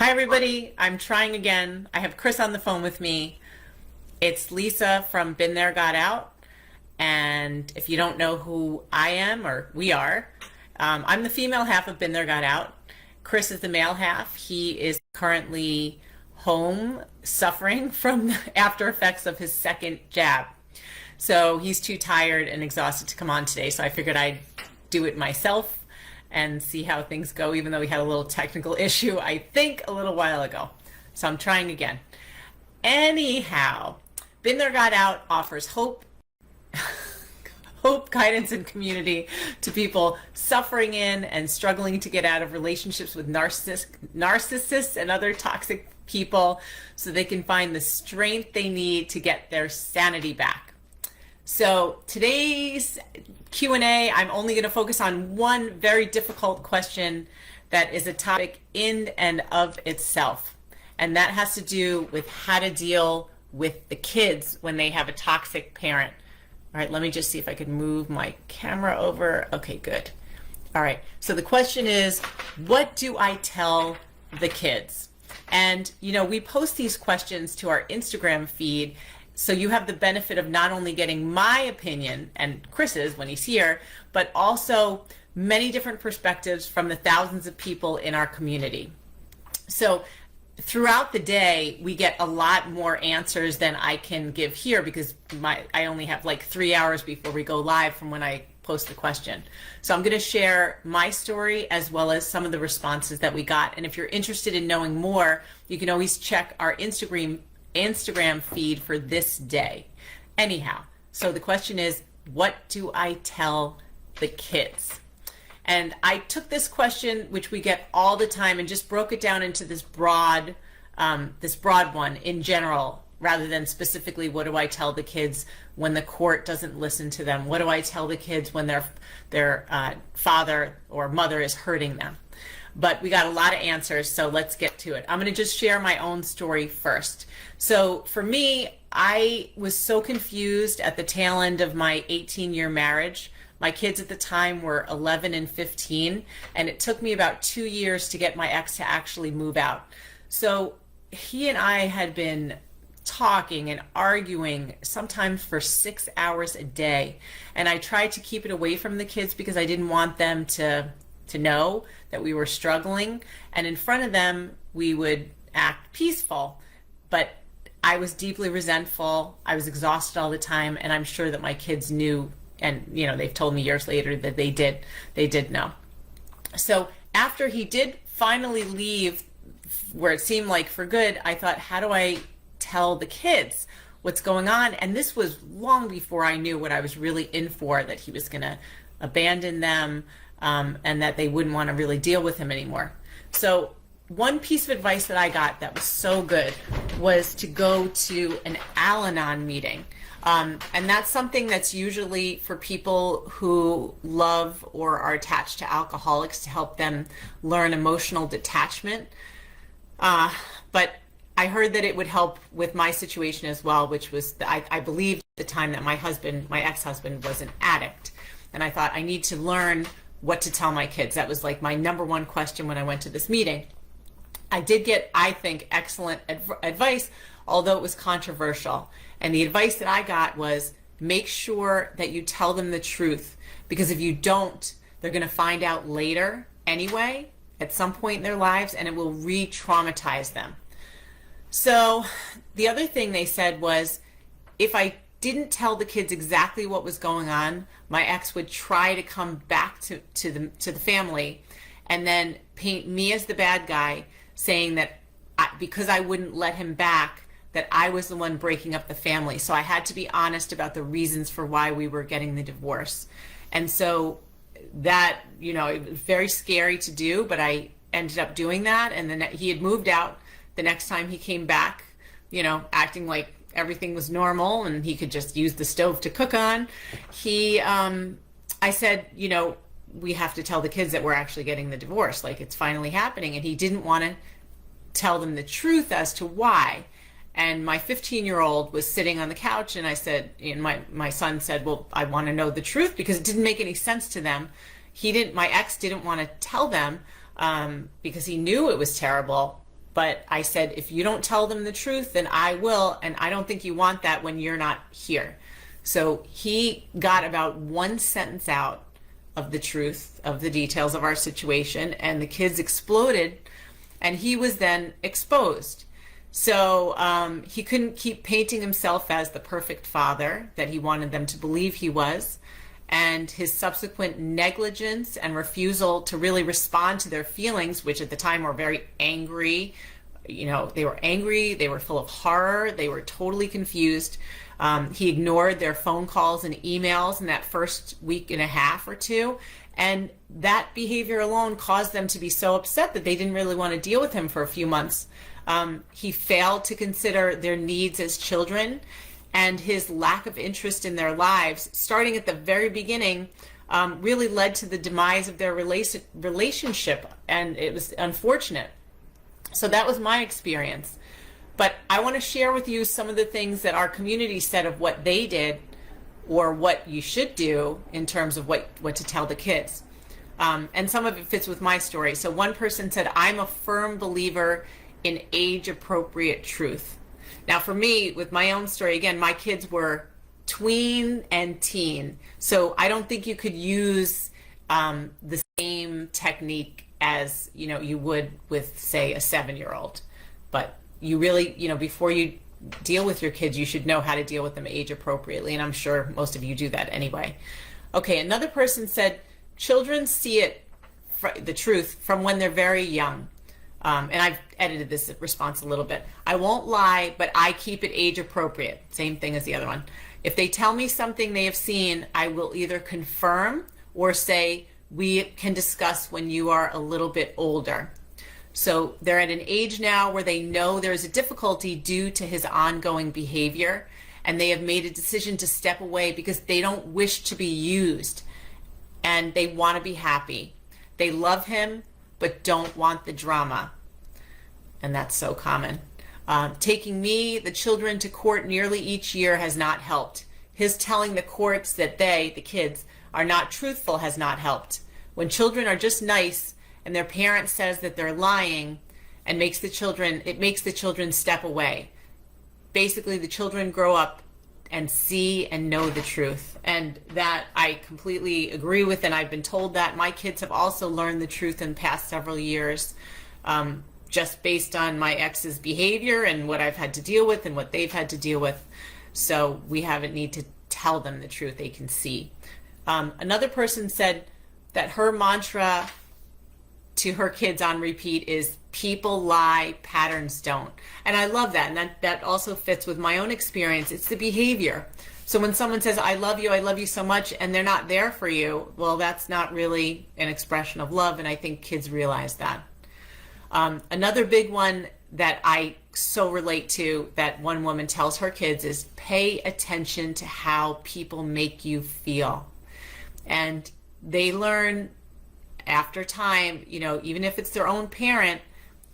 Hi, everybody. I'm trying again. I have Chris on the phone with me. It's Lisa from Been There, Got Out. And if you don't know who I am, or we are, I'm the female half of Been There, Got Out. Chris is the male half. He is currently home suffering from the after effects of his second jab. So he's too tired and exhausted to come on today. So I figured I'd do it myself and see how things go, even though we had a little technical issue, I think, a little while ago. So I'm trying again. Anyhow, Been There, Got Out offers hope, guidance, and community to people suffering in and struggling to get out of relationships with narcissists and other toxic people so they can find the strength they need to get their sanity back. So today's Q&A, I'm only going to focus on one very difficult question that is a topic in and of itself. And that has to do with how to deal with the kids when they have a toxic parent. All right, let me just see if I can move my camera over. Okay, good. All right, so the question is, what do I tell the kids? And, you know, we post these questions to our Instagram feed, so you have the benefit of not only getting my opinion and Chris's when he's here, but also many different perspectives from the thousands of people in our community. So throughout the day, we get a lot more answers than I can give here because I only have like 3 hours before we go live from when I post the question. So I'm going to share my story as well as some of the responses that we got. And if you're interested in knowing more, you can always check our Instagram feed for this day. Anyhow, so the question is, what do I tell the kids? And I took this question, which we get all the time, and just broke it down into this broad one in general, rather than specifically, what do I tell the kids when the court doesn't listen to them? What do I tell the kids when their father or mother is hurting them? But we got a lot of answers, so let's get to it. I'm going to just share my own story first. So for me, I was so confused at the tail end of my 18-year marriage. My kids at the time were 11 and 15, and it took me about 2 years to get my ex to actually move out. So he and I had been talking and arguing sometimes for 6 hours a day, and I tried to keep it away from the kids because I didn't want them to know that we were struggling, and in front of them we would act peaceful, but I was deeply resentful. I was exhausted all the time, and I'm sure that my kids knew, and you know, they've told me years later that they did know. So after he did finally leave, where it seemed like for good, I thought, how do I tell the kids what's going on? And this was long before I knew what I was really in for, that he was going to abandon them, and that they wouldn't want to really deal with him anymore. So one piece of advice that I got that was so good was to go to an Al-Anon meeting. And that's something that's usually for people who love or are attached to alcoholics to help them learn emotional detachment. But I heard that it would help with my situation as well, which was, I believed at the time that my ex-husband was an addict. And I thought, I need to learn what to tell my kids. That was like my number one question when I went to this meeting. I did get, I think, excellent advice, although it was controversial. And the advice that I got was, make sure that you tell them the truth, because if you don't, they're going to find out later anyway, at some point in their lives, and it will re-traumatize them. So the other thing they said was, if I didn't tell the kids exactly what was going on, my ex would try to come back to the family and then paint me as the bad guy, saying that because I wouldn't let him back, that I was the one breaking up the family. So I had to be honest about the reasons for why we were getting the divorce. And so that, you know, it was very scary to do, but I ended up doing that. And then he had moved out. The next time he came back, you know, acting like everything was normal and he could just use the stove to cook on, I said, you know, we have to tell the kids that we're actually getting the divorce, like it's finally happening. And he didn't want to tell them the truth as to why. And my 15-year-old was sitting on the couch, and I said, and my son said, well, I want to know the truth, because it didn't make any sense to them. My ex didn't want to tell them because he knew it was terrible. But I said, if you don't tell them the truth, then I will. And I don't think you want that when you're not here. So he got about one sentence out of the truth, of the details of our situation, and the kids exploded, and he was then exposed. So he couldn't keep painting himself as the perfect father that he wanted them to believe he was. And his subsequent negligence and refusal to really respond to their feelings, which at the time were very angry. You know, they were angry, they were full of horror, they were totally confused. He ignored their phone calls and emails in that first week and a half or two. And that behavior alone caused them to be so upset that they didn't really want to deal with him for a few months. He failed to consider their needs as children, and his lack of interest in their lives, starting at the very beginning, really led to the demise of their relationship, and it was unfortunate. So that was my experience. But I want to share with you some of the things that our community said of what they did, or what you should do in terms of what to tell the kids. And some of it fits with my story. So one person said, I'm a firm believer in age-appropriate truth. Now for me, with my own story, again, my kids were tween and teen. So I don't think you could use the same technique as, you know, you would with, say, a 7-year-old. But you really, you know, before you deal with your kids, you should know how to deal with them age appropriately. And I'm sure most of you do that anyway. Okay, another person said, children see it, the truth, from when they're very young. And I've edited this response a little bit. I won't lie, but I keep it age appropriate. Same thing as the other one. If they tell me something they have seen, I will either confirm or say, we can discuss when you are a little bit older. So they're at an age now where they know there's a difficulty due to his ongoing behavior, and they have made a decision to step away because they don't wish to be used, and they want to be happy. They love him, but don't want the drama. And that's so common. Taking me, the children, to court nearly each year has not helped. His telling the courts that they, the kids, are not truthful has not helped. When children are just nice and their parent says that they're lying, and it makes the children step away. Basically, the children grow up and see and know the truth. And that I completely agree with, and I've been told that. My kids have also learned the truth in the past several years, just based on my ex's behavior and what I've had to deal with and what they've had to deal with. So we haven't need to tell them the truth, they can see. Another person said that her mantra to her kids on repeat is, people lie, patterns don't. And I love that. And that also fits with my own experience. It's the behavior. So when someone says, I love you so much, and they're not there for you, well, that's not really an expression of love. And I think kids realize that. Another big one that I so relate to, that one woman tells her kids, is pay attention to how people make you feel. And they learn after time, you know, even if it's their own parent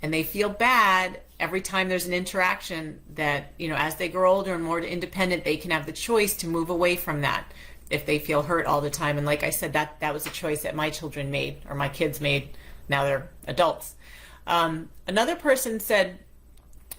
and they feel bad every time there's an interaction, that, you know, as they grow older and more independent, they can have the choice to move away from that if they feel hurt all the time. And like I said, that was a choice that my children made, or my kids made. Now they're adults. Another person said,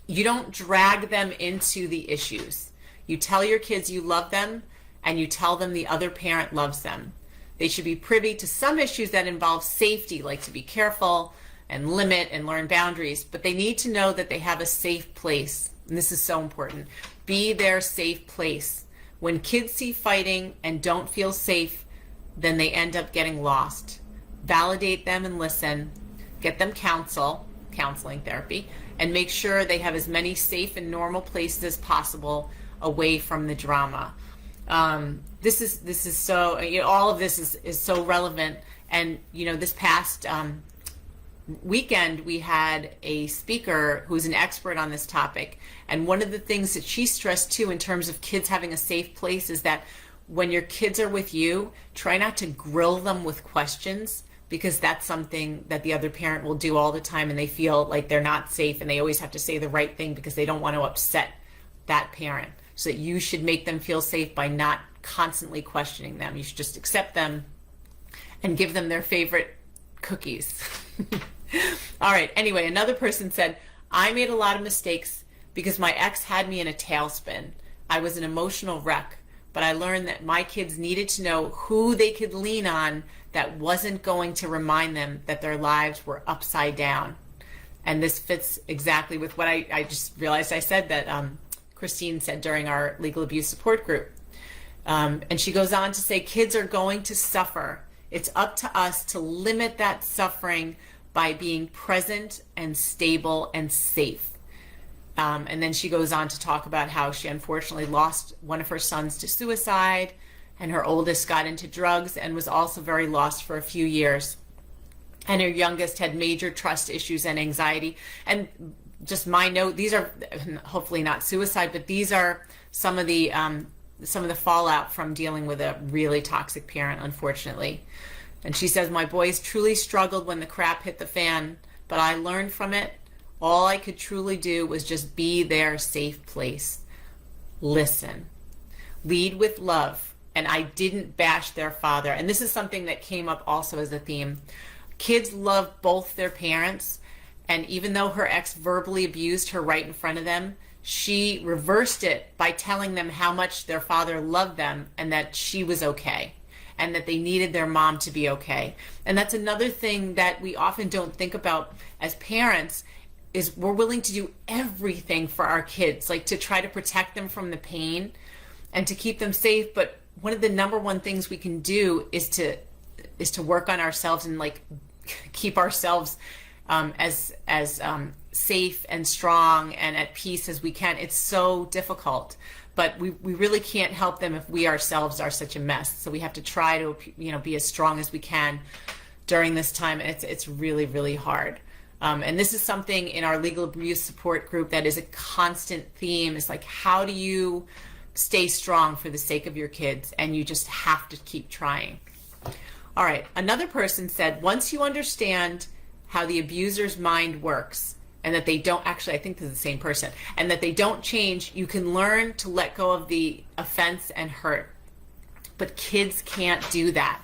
you don't drag them into the issues. You tell your kids you love them, and you tell them the other parent loves them. They should be privy to some issues that involve safety, like to be careful and limit and learn boundaries, but they need to know that they have a safe place. And this is so important. Be their safe place. When kids see fighting and don't feel safe, then they end up getting lost. Validate them and listen. Get them counseling therapy, and make sure they have as many safe and normal places as possible away from the drama. This is so, you know, all of this is so relevant. And, you know, this past weekend we had a speaker who's an expert on this topic, and one of the things that she stressed too in terms of kids having a safe place is that when your kids are with you, try not to grill them with questions, because that's something that the other parent will do all the time, and they feel like they're not safe and they always have to say the right thing because they don't want to upset that parent. So that you should make them feel safe by not constantly questioning them. You should just accept them and give them their favorite cookies. All right, anyway, another person said, I made a lot of mistakes because my ex had me in a tailspin. I was an emotional wreck, but I learned that my kids needed to know who they could lean on that wasn't going to remind them that their lives were upside down. And this fits exactly with what I just realized I said that Christine said during our legal abuse support group. And she goes on to say, kids are going to suffer. It's up to us to limit that suffering by being present and stable and safe. And then she goes on to talk about how she unfortunately lost one of her sons to suicide, and her oldest got into drugs and was also very lost for a few years. And her youngest had major trust issues and anxiety. And just my note, these are hopefully not suicide, but these are some of the fallout from dealing with a really toxic parent, unfortunately. And she says, my boys truly struggled when the crap hit the fan, but I learned from it. All I could truly do was just be their safe place. Listen. Lead with love. And I didn't bash their father. And this is something that came up also as a theme. Kids love both their parents. And even though her ex verbally abused her right in front of them, she reversed it by telling them how much their father loved them and that she was okay and that they needed their mom to be okay. And that's another thing that we often don't think about as parents, is we're willing to do everything for our kids, like to try to protect them from the pain and to keep them safe. But one of the number one things we can do is to work on ourselves and like keep ourselves as safe and strong and at peace as we can. It's so difficult, but we really can't help them if we ourselves are such a mess. So we have to try to, be as strong as we can during this time. It's really, really hard. And this is something in our legal abuse support group that is a constant theme. It's like, how do you stay strong for the sake of your kids? And you just have to keep trying. All right. Another person said, once you understand how the abuser's mind works, and that they don't actually, I think this is the same person, and that they don't change, you can learn to let go of the offense and hurt. But kids can't do that.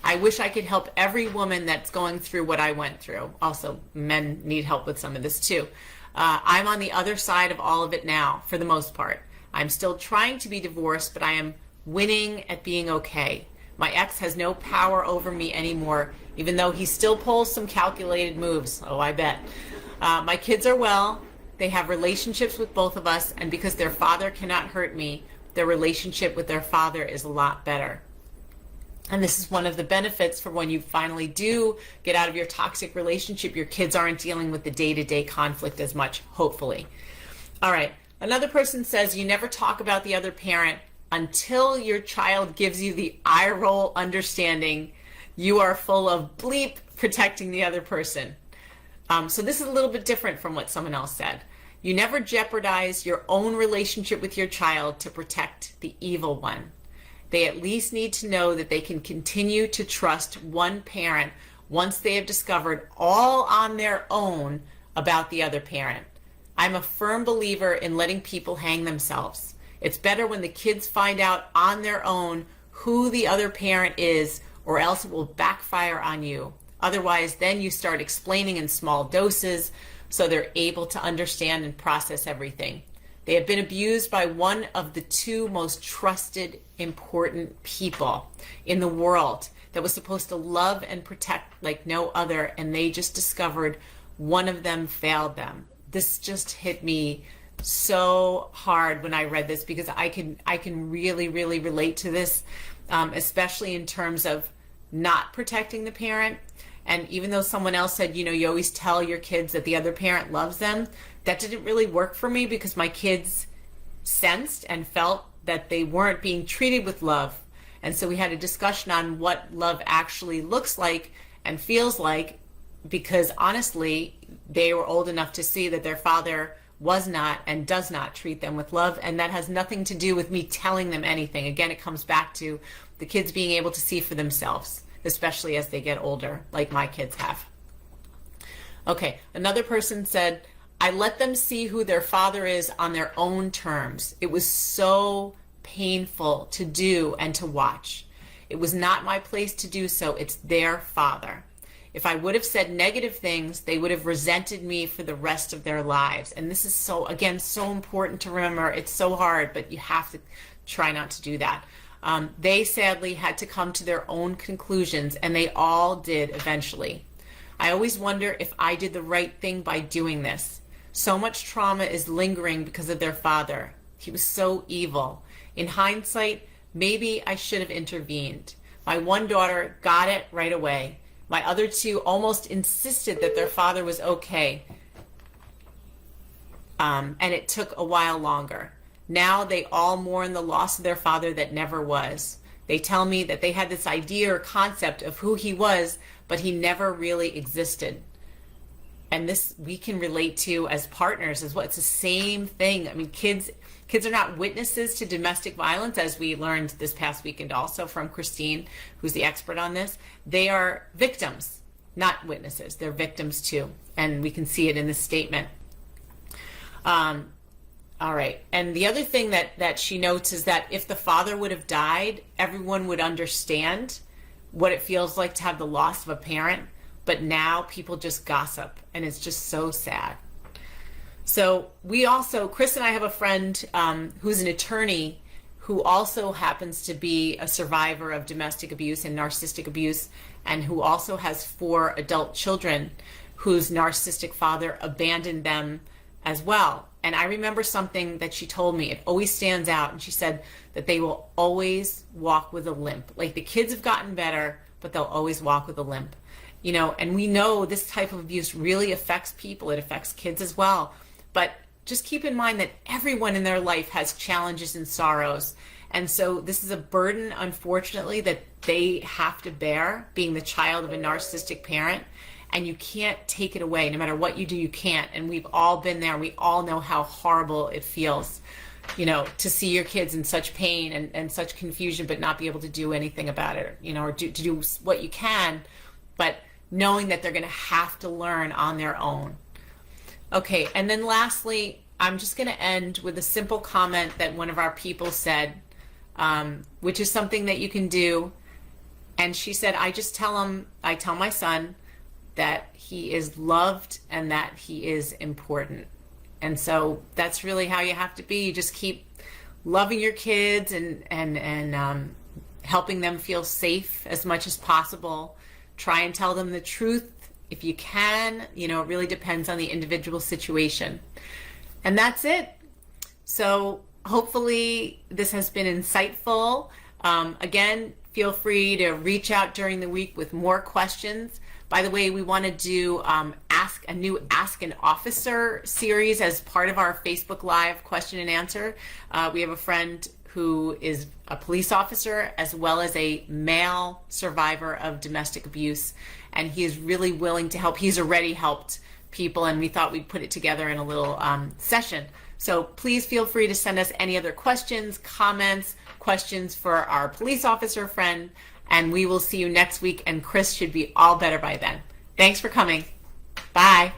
I wish I could help every woman that's going through what I went through. Also, men need help with some of this too. I'm on the other side of all of it now, for the most part. I'm still trying to be divorced, but I am winning at being okay. My ex has no power over me anymore, even though he still pulls some calculated moves. Oh, I bet. My kids are well. They have relationships with both of us, and because their father cannot hurt me, their relationship with their father is a lot better. And this is one of the benefits for when you finally do get out of your toxic relationship. Your kids aren't dealing with the day-to-day conflict as much, hopefully. All right. Another person says, you never talk about the other parent until your child gives you the eye roll understanding you are full of bleep protecting the other person. So this is a little bit different from what someone else said. You never jeopardize your own relationship with your child to protect the evil one. They at least need to know that they can continue to trust one parent once they have discovered all on their own about the other parent. I'm a firm believer in letting people hang themselves. It's better when the kids find out on their own who the other parent is, or else it will backfire on you. Otherwise, then you start explaining in small doses so they're able to understand and process everything. They have been abused by one of the two most trusted, important people in the world that was supposed to love and protect like no other, and they just discovered one of them failed them. This just hit me so hard when I read this, because I can really, really relate to this, especially in terms of not protecting the parent. And even though someone else said, you always tell your kids that the other parent loves them, that didn't really work for me, because my kids sensed and felt that they weren't being treated with love. And so we had a discussion on what love actually looks like and feels like, because honestly, they were old enough to see that their father was not and does not treat them with love. And that has nothing to do with me telling them anything. Again, it comes back to the kids being able to see for themselves, especially as they get older, like my kids have. Okay, another person said, I let them see who their father is on their own terms. It was so painful to do and to watch. It was not my place to do so. It's their father. If I would have said negative things, they would have resented me for the rest of their lives. And this is so, again, so important to remember. It's so hard, but you have to try not to do that. They sadly had to come to their own conclusions, and they all did eventually. I always wonder if I did the right thing by doing this. So much trauma is lingering because of their father. He was so evil. In hindsight, maybe I should have intervened. My one daughter got it right away. My other two almost insisted that their father was okay. And it took a while longer. Now they all mourn the loss of their father that never was. They tell me that they had this idea or concept of who he was, but he never really existed. And this we can relate to as partners as well. It's the same thing. I mean, kids are not witnesses to domestic violence, as we learned this past weekend also from Christine, who's the expert on this. They are victims, not witnesses. They're victims too. And we can see it in this statement. All right. And the other thing that she notes is that if the father would have died, everyone would understand what it feels like to have the loss of a parent. But now people just gossip, and it's just so sad. So we also, Chris and I have a friend who's an attorney who also happens to be a survivor of domestic abuse and narcissistic abuse, and who also has 4 adult children whose narcissistic father abandoned them as well. And I remember something that she told me, it always stands out, and she said that they will always walk with a limp. Like, the kids have gotten better, but they'll always walk with a limp. You know, and we know this type of abuse really affects people. It affects kids as well. But just keep in mind that everyone in their life has challenges and sorrows. And so this is a burden, unfortunately, that they have to bear, being the child of a narcissistic parent. And you can't take it away. No matter what you do, you can't. And we've all been there. We all know how horrible it feels, you know, to see your kids in such pain and such confusion, but not be able to do anything about it, you know, or to do what you can, but knowing that they're going to have to learn on their own. Okay, and then lastly, I'm just going to end with a simple comment that one of our people said, which is something that you can do. And she said, I tell my son that he is loved and that he is important. And so that's really how you have to be. You just keep loving your kids and helping them feel safe as much as possible. Try and tell them the truth if you can. You know, it really depends on the individual situation. And that's it. So hopefully this has been insightful. Again, feel free to reach out during the week with more questions. By the way, we want to do Ask an Officer series as part of our Facebook Live question and answer. We have a friend who is a police officer as well as a male survivor of domestic abuse, and he is really willing to help. He's already helped people, and we thought we'd put it together in a little session. So please feel free to send us any other questions, comments, questions for our police officer friend, and we will see you next week, and Chris should be all better by then. Thanks for coming. Bye.